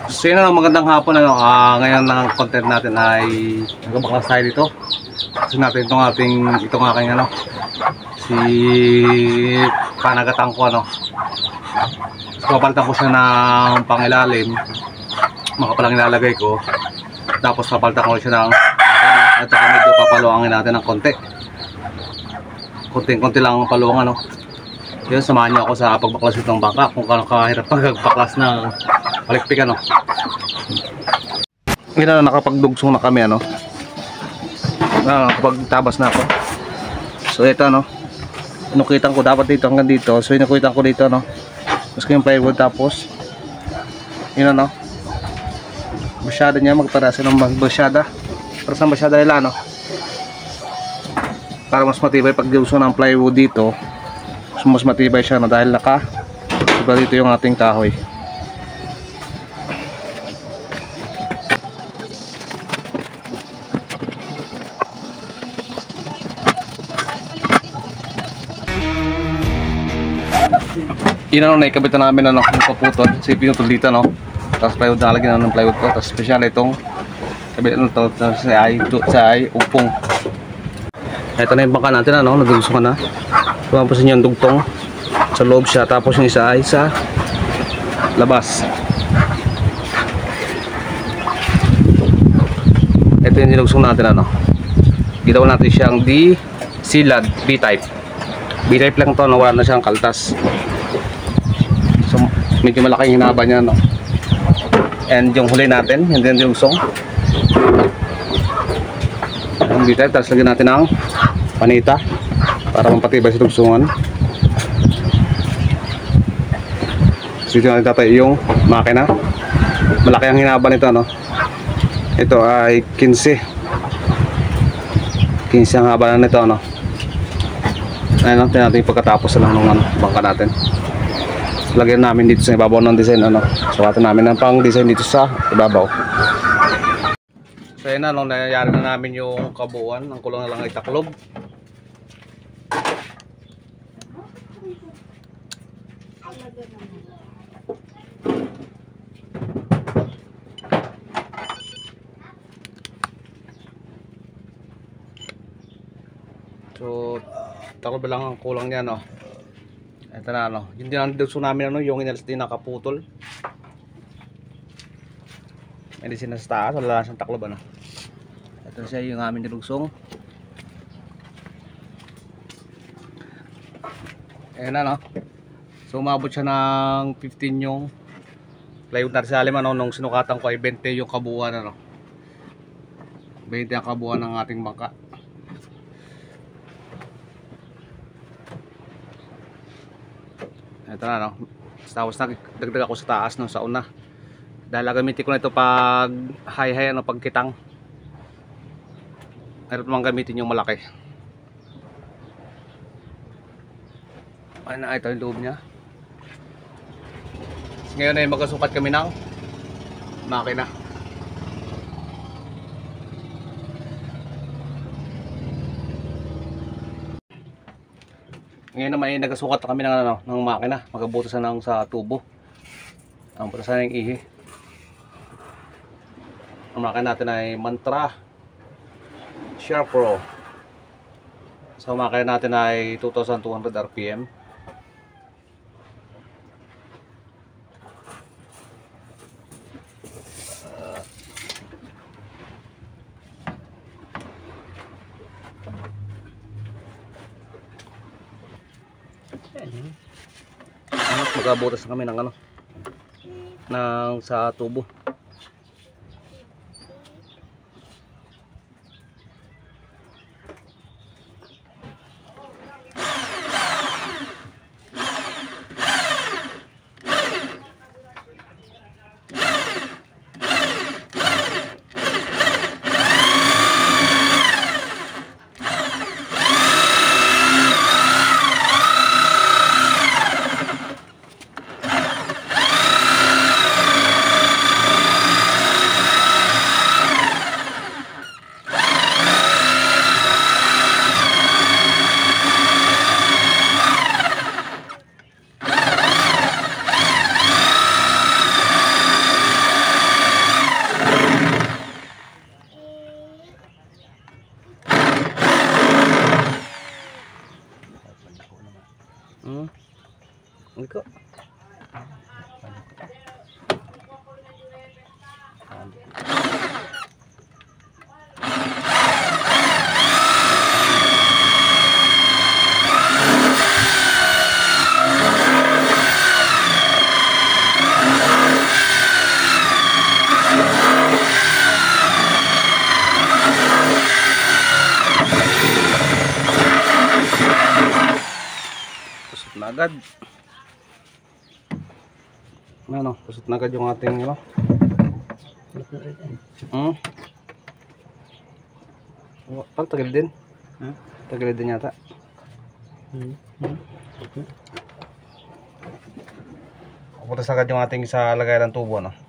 So yun na, magandang hapon. Ngayon ang content natin ay nagbaklas tayo dito. Kasi natin itong aking si panagatan ko So papalitan ko siya ng pangilalim, makapalang ilalagay ko. Tapos papalitan ko siya ng at saka medyo papaluangin natin ng konti. Konti lang ang paluang Yun, samahan niyo ako sa pagbaklas itong bangka kung kahirap pagbaklas ng palikpik Ngayon nakapagdugsong na kami nakapagtabas na ako. So ito inukitan ko dapat dito hanggang dito. So inukitan ko dito tapos yung plywood, tapos yun basyada niya, magparasa ng basyada para sa basyada nila para mas matibay pag diuso ng plywood dito. So mas matibay siya dahil diba dito yung ating kahoy. Yun naikabit na namin yung paputol. Kasi pinutol dito tapos plywood na lagyan ng plywood ko. Tapos special itong kabit sa upong. Ito na yung bangka natin nadugso na. Tumapasin yung dugtong sa loob siya, tapos yung isa ay sa labas. Ito yung dinugsong natin ginawa natin siyang D-silad B-type. B-type lang to wala na siyang kaltas. So medyo malaking hinaba niya and yung huli natin hindi yung dinugsong ang B-type. Tapos lagyan natin ng panita para mampatibay sa dugsungan. So dito natin tatay yung makina. Malaki ang hinaba nito ito ay 15 ang haba na nito ayun natin yung pagkatapos lang ng bangka natin. So, lagyan namin dito sa ibabaw ng design suwatan namin ng pang design dito sa ibabaw. So ayun nangyayari na namin yung kabuuan. Ang kulang na lang ay taklob. So taklob lang ang kulang niya ito na yun din ang dugso namin yung inalis din nakaputol. Hindi siya nasa taas, wala lang siyang taklob ito siya yung aming dinugsong. Ayan so umabot siya ng 15 yung plywood na salim nung sinukatan ko ay 20 yung kabuuan 20 ang kabuuan ng ating bangka. Ito na tapos nagdagdag ako sa taas sa una dahil gamitin ko na ito pag high pagkitang. Meron naman gamitin yung malaki. Ano na ito yung loob niya. Ngayon ay magkasukat kami ng makina. Ngayon naman ay nagasukat kami ng makina. Magabutasan sa tubo. Ang butasan ng ihi. Ang makina natin ay Mantra Sharp Pro. So ang makina natin ay 2,200 RPM. Magabutas na kami ng sa tubo. agad. Ano, kusot na agad yung ating ano. Pag tagal din. Tagal din yata. Pupunta sa agad yung ating sa lagayan ng tubo, no?